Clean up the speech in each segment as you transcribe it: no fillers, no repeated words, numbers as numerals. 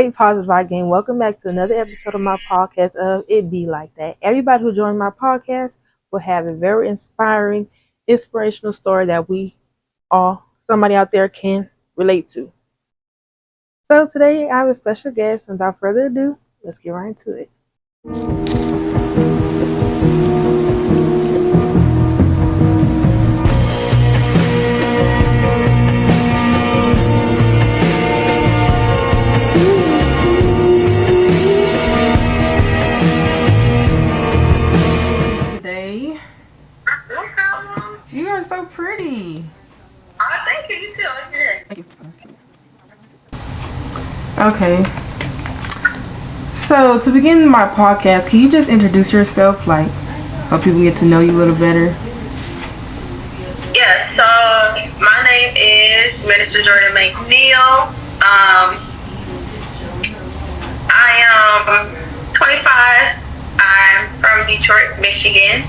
Hey, Positive Vibe Gang. Welcome back to another episode of my podcast of It Be Like That. Everybody who joined my podcast will have a very inspiring, inspirational story that we all, somebody out there can relate to. So today I have a special guest, and without further ado, let's get right into it. Today, you are so pretty. Oh, thank you. You too. Thank you. Okay. So to begin my podcast, can you just introduce yourself, so people get to know you a little better? Yeah, so my name is Minister Jordan McNeil. I am 25. I'm from Detroit, Michigan.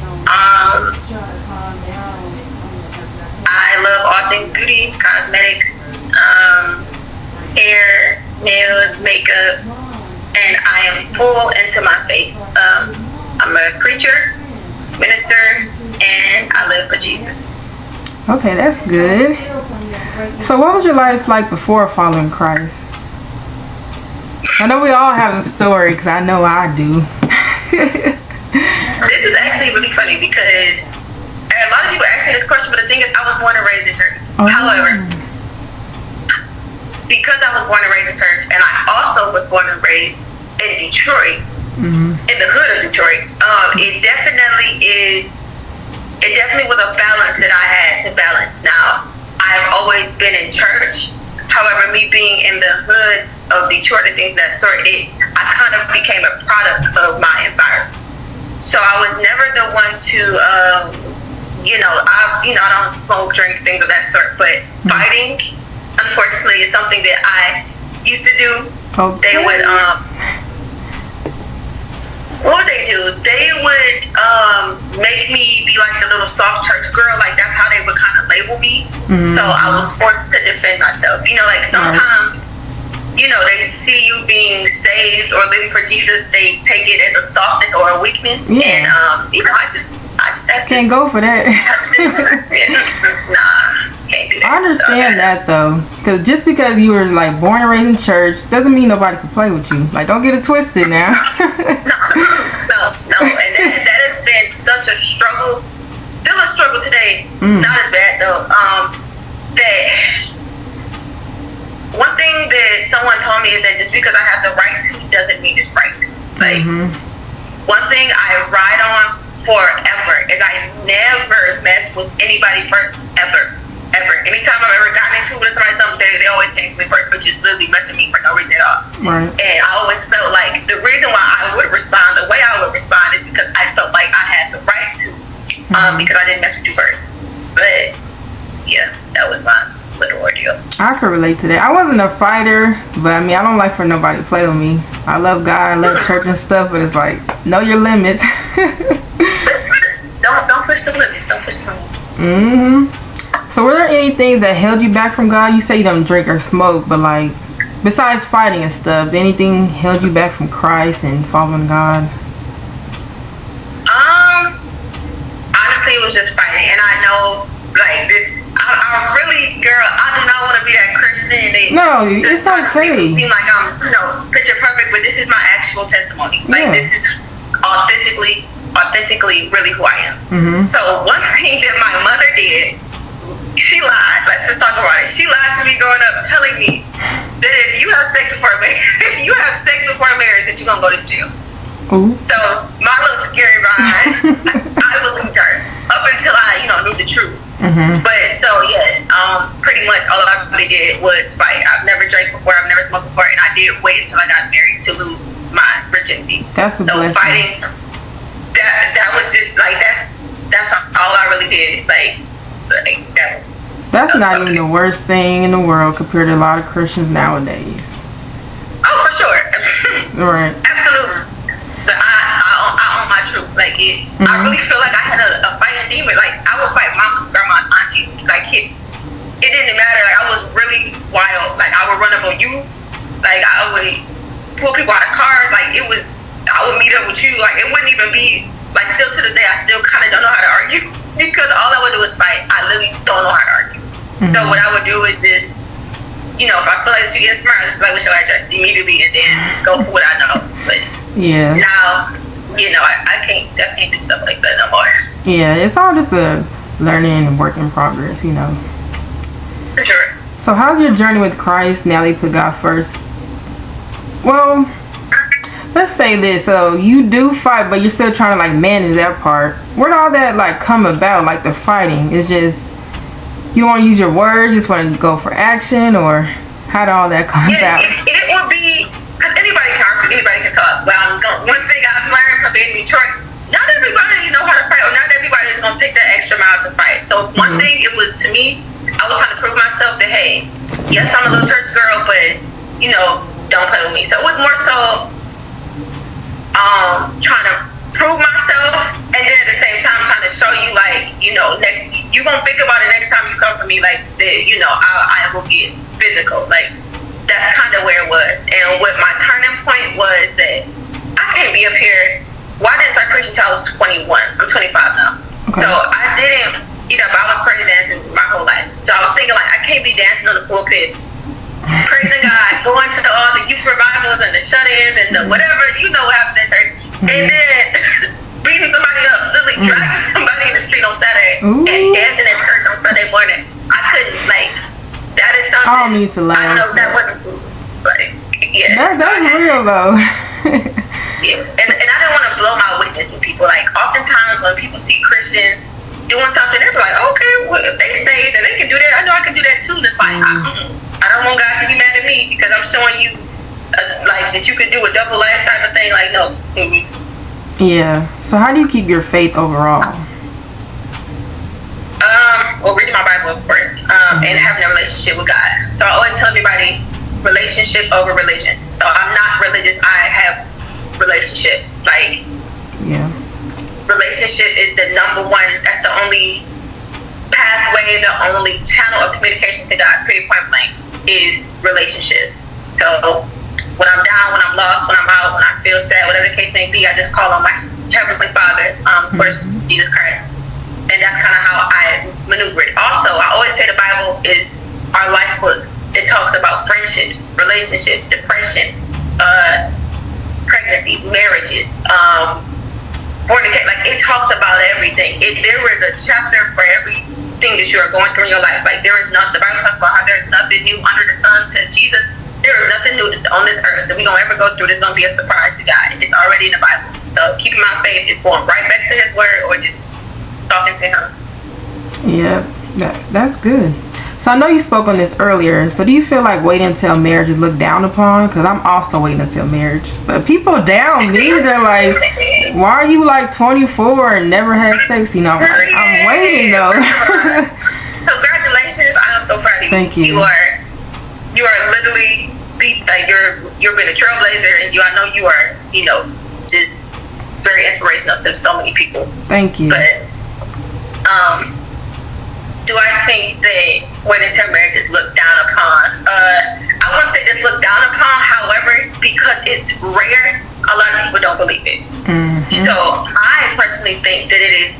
I love all things beauty, cosmetics, hair, nails, makeup, and I am full into my faith. I'm a preacher, minister, and I live for Jesus. Okay, that's good. So what was your life like before following Christ? I know we all have a story, because I know I do. This is actually really funny because a lot of people ask me this question, but the thing is, I was born and raised in church. Oh. However, because I was born and raised in church, and I also was born and raised in Detroit, in the hood of Detroit, it definitely was a balance that I had to balance. Now, I've always been in church. However, me being in the hood of Detroit and things of that sort, I kind of became a product of my environment. So I was never the one to, I don't smoke, drink, things of that sort. But fighting, unfortunately, is something that I used to do. Okay. They would, what would they do? They would make me be like the little soft church girl. Like, that's how they would kind of label me. So I was forced to defend myself. Sometimes, they see you being saved or living for Jesus, they take it as a softness or a weakness. Yeah. And, I just have can't go for that. Nah, can't do that. I understand that, though. Because just because you were, born and raised in church doesn't mean nobody can play with you. Don't get it twisted now. No. And that has been such a struggle. Still a struggle today. Not as bad, though. That one thing that someone told me is that just because I have the right to doesn't mean it's right to. One thing I ride on forever is I never mess with anybody first, ever. Anytime I've ever gotten into it with somebody, they always came to me first, but just literally messing with me for no reason at all. Right. And I always felt like the reason why I would respond the way I would respond is because I felt like I had the right to, because I didn't mess with you first. But yeah, that was my little ordeal. I could relate to that. I wasn't a fighter, but I don't like for nobody to play with me. I love God, I love church and stuff, but it's know your limits. Don't push the limits. Don't push the limits. So were there any things that held you back from God? You say you don't drink or smoke, but besides fighting and stuff, anything held you back from Christ and following God? Honestly, it was just fighting, and I know this. I really, girl, I do not want to be that Christian. No, it's okay. Seem like I'm, picture perfect, but this is my actual testimony. This is authentically really who I am. So one thing that my mother did, she lied. Let's just talk about it. She lied to me growing up, telling me that if you have sex before marriage, that you're gonna go to jail. Ooh. So my little scary ride, I believed her up until I, knew the truth. But so yes, pretty much all I really did was fight. I've never drank before. I've never smoked before, and I did wait until I got married to lose my virginity. That's a blessing. So fighting, that was just that's all I really did. That's not even the worst thing in the world compared to a lot of Christians nowadays. Oh, for sure. Right. Absolutely. But I own my truth. I really feel like I had a fighting demon. I would fight mama, grandma's, aunties. It didn't matter. I was really wild. I would run up on you. I would I would meet up with you. Like, it wouldn't even be, like, still to this day, I still kind of don't know how to argue because all I would do is fight. I literally don't know how to argue. So what I would do is just, you know, if I feel like you get smart, just like, what's your address immediately, and then go for what I know. But now, you know, I can't do stuff like that no more. Yeah, it's all just a learning and work in progress, you know. For sure. So how's your journey with Christ now that you put God first? Well, let's say this. So you do fight, but you're still trying to like manage that part. Where'd all that like come about? Like the fighting? It's just you don't want to use your words, just want to go for action, or how did all that come about? It would be because anybody can argue, anybody can talk. But one thing I've learned from being in Detroit, not everybody know how to fight, or not everybody is gonna take that extra mile to fight. So one thing it was to me, I was trying to prove myself that hey, yes, I'm a little church girl, but you know, don't play with me. So it was more so trying to prove myself, and then at the same time trying to show you like, you know, you gonna think about it next time you come for me, like you know, I will get physical. Like that's kind of where it was. And what my turning point was that I can't be up here. Well, I didn't start preaching until I was 21. I'm 25 now. Okay. So I didn't, you know, I was praise dancing my whole life. So I was thinking like, I can't be dancing on the pulpit, praising God, going to all the youth revivals and the shut-ins and the whatever, you know what happened in church. And then beating somebody up, literally dragging somebody in the street on Saturday and dancing at church on Sunday morning. I couldn't, like, that is something. I don't need to laugh. I know that wasn't cool, but yeah. That's real though. Yeah, and I didn't want to blow my witness with people. Like, oftentimes when people see Christians doing something, they're like, okay, well, if they say that they can do that, I know I can do that too. And it's like, I don't want God to be mad at me because I'm showing you, like, that you can do a double life type of thing. Like, no. Yeah. So how do you keep your faith overall? Well, reading my Bible, of course, and having a relationship with God. So I always tell everybody, relationship over religion. So I'm not religious. I have relationship. Like, relationship is the number one. That's the only pathway, the only channel of communication to God. Pretty point blank is relationship. So when I'm down, when I'm lost, when I'm out, when I feel sad, whatever the case may be, I just call on my Heavenly Father, of course, Jesus Christ. And that's kind of how I maneuver it. Also, I always say the Bible is our life book. It talks about friendships, relationships, depression, pregnancies, marriages, fornication. Like, it talks about everything. There is a chapter for everything that you are going through in your life. Like, there is nothing. The Bible talks about how there's nothing new under the sun to Jesus. There is nothing new on this earth that we're going to ever go through that's going to be a surprise to God. It's already in the Bible. So keeping my faith is going right back to His Word or just talking to Him. Yeah, that's good. So I know you spoke on this earlier. So do you feel like waiting until marriage is looked down upon? Because I'm also waiting until marriage. But people down me, they're like, why are you like 24 and never had sex? You know, I'm waiting though. Congratulations. I'm so proud of you. Thank you. You are literally like you've been a trailblazer, and I know you are, you know, just very inspirational to so many people. Thank you. But do I think that waiting until marriage is looked down upon? I wouldn't say it's looked down upon. However, because it's rare, a lot of people don't believe it. So I personally think that it is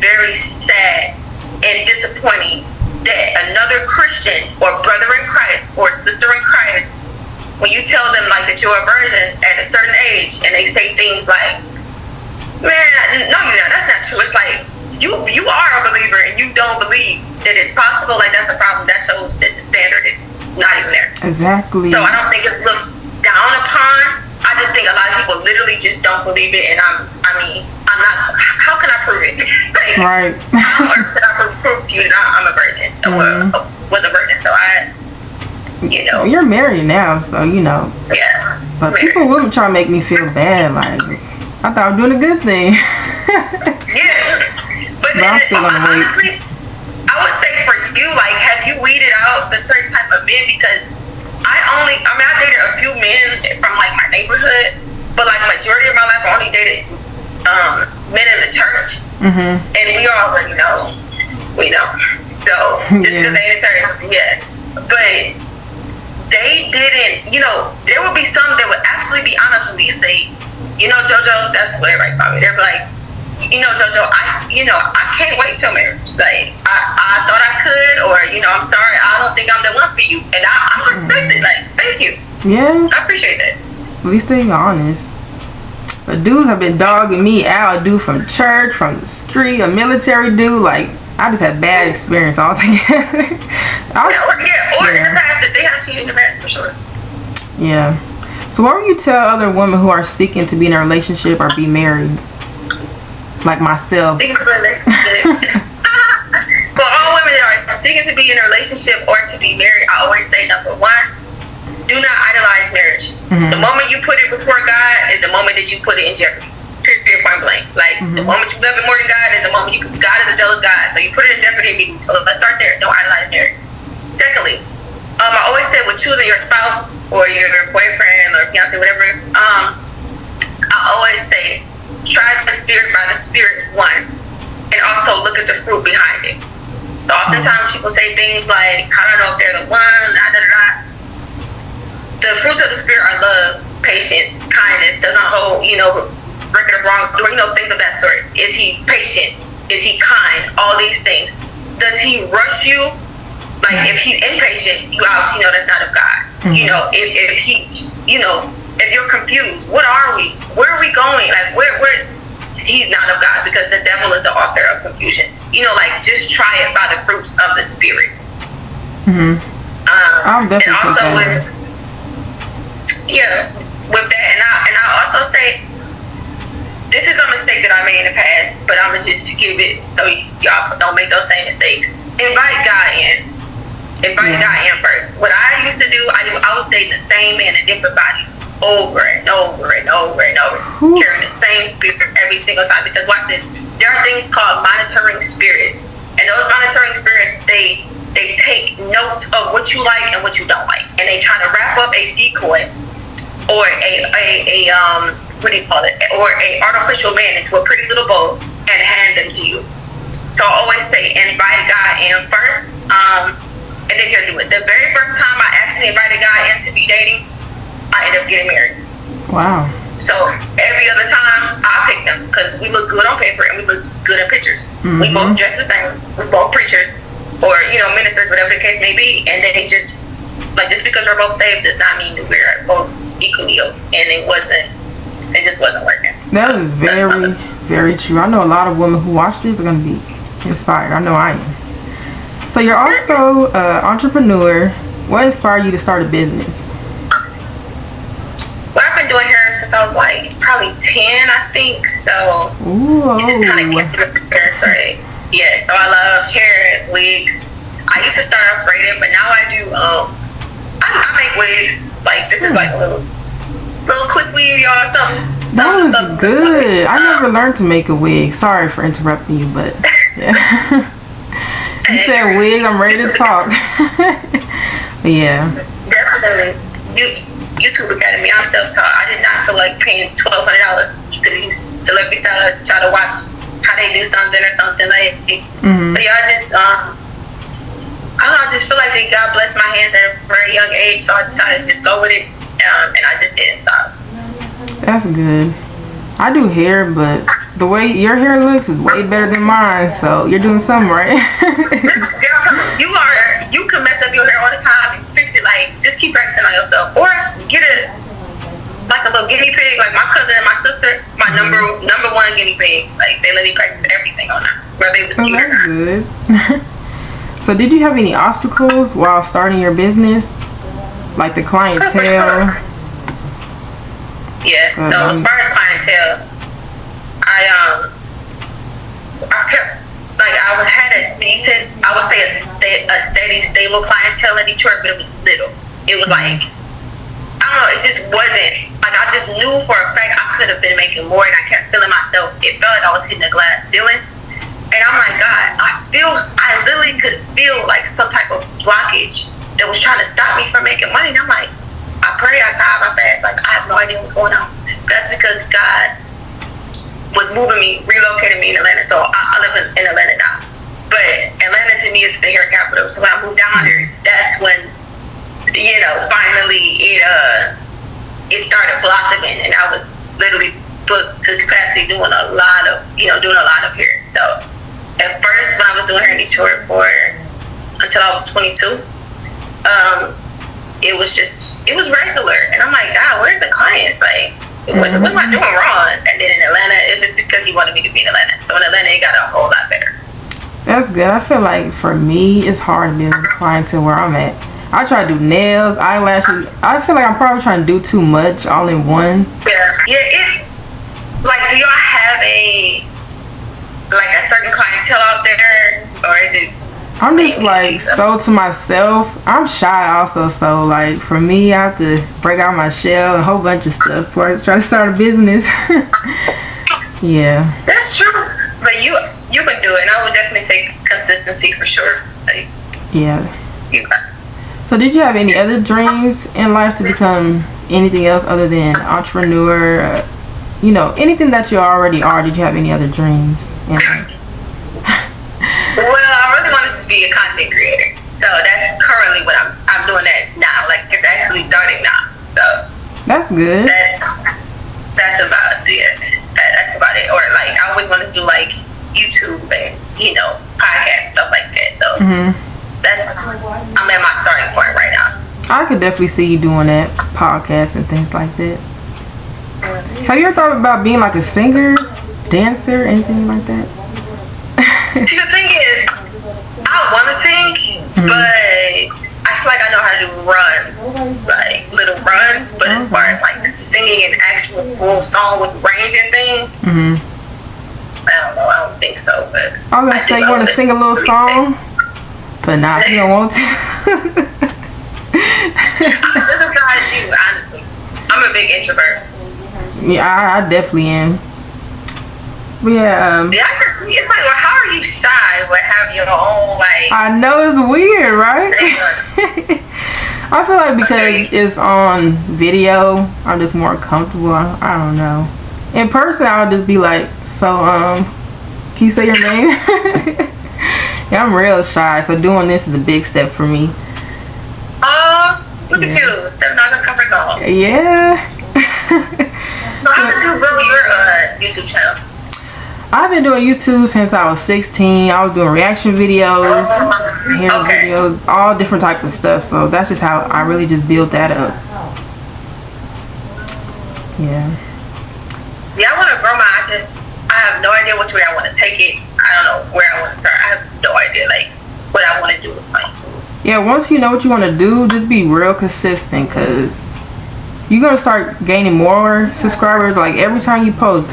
very sad and disappointing that another Christian or brother in Christ or sister in Christ, when you tell them like that you're a virgin at a certain age, and they say things like, man, no, you're not. That's not true. It's like you are a believer and you don't believe that it's possible. Like, that's a problem. That shows that the standard is not even there. Exactly. So I don't think it's looked down upon. I just think a lot of people literally just don't believe it. And I'm not. How can I prove it? Like, right. How can I prove to you that I'm a virgin? Was a virgin. So you know. You're married now, so you know. Yeah. But people will try to make me feel bad. Like, I thought I was doing a good thing. Yeah. But then, honestly, I would say for you, like, have you weeded out the certain type of men? Because I dated a few men from, like, my neighborhood, but, like, majority of my life, I only dated men in the church. And we already know. We know. So, just because they in the church, yeah. But they didn't, there would be some that would actually be honest with me and say, JoJo, that's what everybody call me. They're like, JoJo, I can't wait till marriage. Like, I thought I could, or, I'm sorry, I don't think I'm the one for you. And I respect it. Like, thank you. Yeah. I appreciate that. At least they're honest. But dudes have been dogging me out. A dude from church, from the street, a military dude. Like, I just had bad experience altogether. In the past, that they have cheated in the past, for sure. Yeah. So what would you tell other women who are seeking to be in a relationship or be married? Like myself. For all women that are seeking to be in a relationship or to be married, I always say, number one, do not idolize marriage. Mm-hmm. The moment you put it before God is the moment that you put it in jeopardy. Period, point blank. Like, the moment you love it more than God is the moment God is a jealous God. So you put it in jeopardy immediately. So let's start there. Don't idolize marriage. Secondly, I always say with choosing your spouse or your boyfriend or fiance, whatever, I always say, try the spirit by the spirit, one, and also look at the fruit behind it. So oftentimes people say things like, I don't know if they're the one, The fruits of the spirit are love, patience, kindness, doesn't hold, record of wrongdoing, things of that sort. Is he patient? Is he kind? All these things. Does he rush you? Like, if he's impatient, you obviously know that's not of God. Mm-hmm. If he, if you're confused, what are we? Where are we going? Like, where he's not of God, because the devil is the author of confusion. Just try it by the fruits of the spirit. Mm-hmm. I'm definitely and also with that, and I also say, this is a mistake that I made in the past, but I'm gonna just give it so y'all don't make those same mistakes. Invite God in. God in first. What I used to do, I was dating the same man in different bodies over and over and over and over, carrying the same spirit every single time. Because watch this, there are things called monitoring spirits, and those monitoring spirits, they take note of what you like and what you don't like, and they try to wrap up a decoy or a what do you call it, or a artificial man into a pretty little bow and hand them to you. So I always say, invite God in first, and then he'll do it. The very first time I actually invited God in to be dating, I ended up getting married. Wow. So every other time I picked them because we look good on paper and we look good in pictures. Mm-hmm. We both dress the same. We're both preachers or ministers, whatever the case may be. And they just because we're both saved does not mean that we're both equally yoked. And it just wasn't working. That is very, very true. I know a lot of women who watch this are going to be inspired. I know I am. So you're also an entrepreneur. What inspired you to start a business? Well, I've been doing hair since I was probably 10, I think. So it just kind of kept me prepared for it. Yeah, so I love hair, wigs. I used to start off braiding, but now I do. I make wigs. This is a little quick weave, y'all. Something. That was good. I never learned to make a wig. Sorry for interrupting you, but yeah. You said wig, I'm ready to talk. But yeah. Definitely. YouTube Academy, I'm self-taught. I did not feel like paying $1,200 to these celebrity stylists to try to watch how they do something or something like. Mm-hmm. So y'all just I just feel like God blessed my hands at a very young age, so I decided to just go with it, and I just didn't stop. That's good. I do hair, but the way your hair looks is way better than mine, so you're doing something right. You can mess up your hair all the time and fix it. Just keep practicing on yourself, or get a little guinea pig. Like my cousin and my sister, my number one guinea pigs. They let me practice everything on them, whether it was cute or not. Good. So did you have any obstacles while starting your business, like the clientele? Yeah. So as far as clientele, I kept had a decent, I would say a steady, stable clientele in Detroit, but it was little. It was I don't know, it just wasn't, I just knew for a fact I could have been making more, and I kept feeling myself, it felt like I was hitting a glass ceiling, and I'm like, God, I literally could feel some type of blockage that was trying to stop me from making money, and I'm like, I pray, I tithe, I fast, I have no idea what's going on. That's because God was moving me, relocating me in Atlanta, so I live in Atlanta now. But Atlanta to me is the hair capital. So when I moved down here, that's when finally it started blossoming, and I was literally booked to capacity doing a lot of hair. So at first, when I was doing hair in Detroit until I was 22, it was regular, and I'm like, God, where's the clients? Like, what am I doing wrong? And then in Atlanta, it's just because he wanted me to be in Atlanta. So in Atlanta, it got a whole lot better. That's good. I feel like for me, it's hard to build a clientele where I'm at. I try to do nails, eyelashes. I feel like I'm probably trying to do too much all in one. Yeah. Like, do y'all have a certain clientele out there, or is it? I'm just like so to myself. I'm shy also, so like for me, I have to break out my shell and a whole bunch of stuff before I try to start a business. Yeah. That's true, but you can do it, and I would definitely say consistency for sure. Like, yeah. You got. So did you have any other dreams in life to become anything else other than entrepreneur? Anything that you already are, did you have any other dreams in life? Well, I really wanted to be a content creator. So that's currently what I'm doing that now. Like, it's actually starting now. So that's good. That's about that's about it. Or like, I always wanted to do like YouTube and podcasts, stuff like that. So I'm at my starting point right now. I could definitely see you doing that, podcasts and things like that. Have you ever thought about being like a singer, dancer, anything like that? See, the thing is, I want to sing, but I feel like I know how to do runs, like little runs. But as far as like singing an actual full song with range and things, I don't know. I don't think so. But I was gonna say you want to sing a little song, but nah, you don't want to. Honestly, I'm a big introvert. Yeah, I definitely am. Yeah. It's like, well, how are you shy but have your own like? I know, it's weird, right? I feel like because it's on video, I'm just more comfortable. I don't know. In person, I'll just be like, so can you say your name? Yeah, I'm real shy, so doing this is a big step for me. Look at you, stepping out of your comfort zone. Yeah. So how did you grow your YouTube channel? I've been doing YouTube since I was 16. I was doing reaction videos, hair videos, all different types of stuff. So that's just how I really just built that up. Yeah. Yeah, I want to grow I have no idea which way I want to take it. I don't know where I want to start. I have no idea, like, what I want to do with my YouTube. Yeah, once you know what you want to do, just be real consistent, because you're going to start gaining more subscribers. Like, every time you post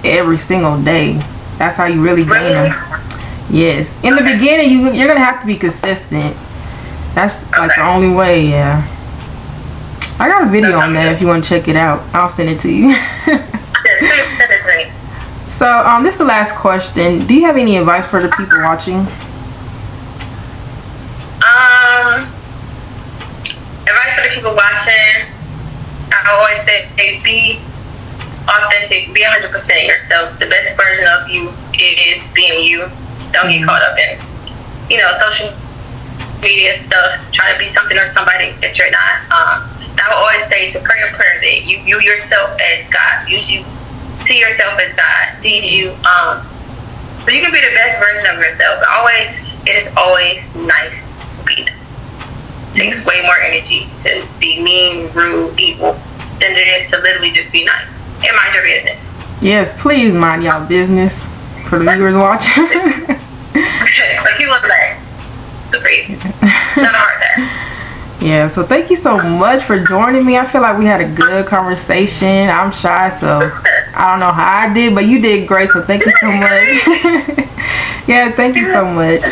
every single day. That's how you really gain them. Yes. In the beginning, you're going to have to be consistent. That's like the only way, yeah. I got a video on that if you want to check it out. I'll send it to you. So, this is the last question. Do you have any advice for the people watching? Advice for the people watching. I always say, be authentic, be 100% yourself. The best version of you is being you. Don't get caught up in, social media stuff, trying to be something or somebody that you're not. I will always say to pray a prayer that you yourself as God. You see yourself as God sees you. So you can be the best version of yourself. It is always nice to be them. It takes way more energy to be mean, rude, evil than it is to literally just be nice and mind your business. Yes, please mind y'all business for the viewers watching. Like people are like, it's great. Not a hard time. Yeah, so thank you so much for joining me. I feel like we had a good conversation. I'm shy, so I don't know how I did, but you did great, so thank you so much. Yeah, thank you so much.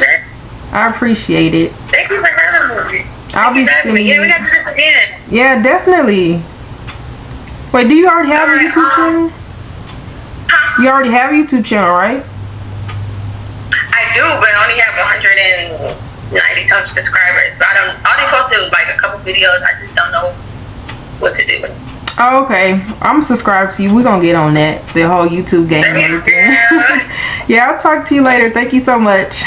I appreciate it. Thank you for having me. I'll be seeing you. Yeah, we got to do this again. Yeah, definitely. Wait, do you already have a YouTube channel? You already have a YouTube channel, right? I do, but I only have 190 some subscribers. But I only posted like a couple videos. I just don't know what to do. Oh, okay. I'm subscribed to you. We're going to get on that. The whole YouTube game and everything. Yeah, I'll talk to you later. Thank you so much.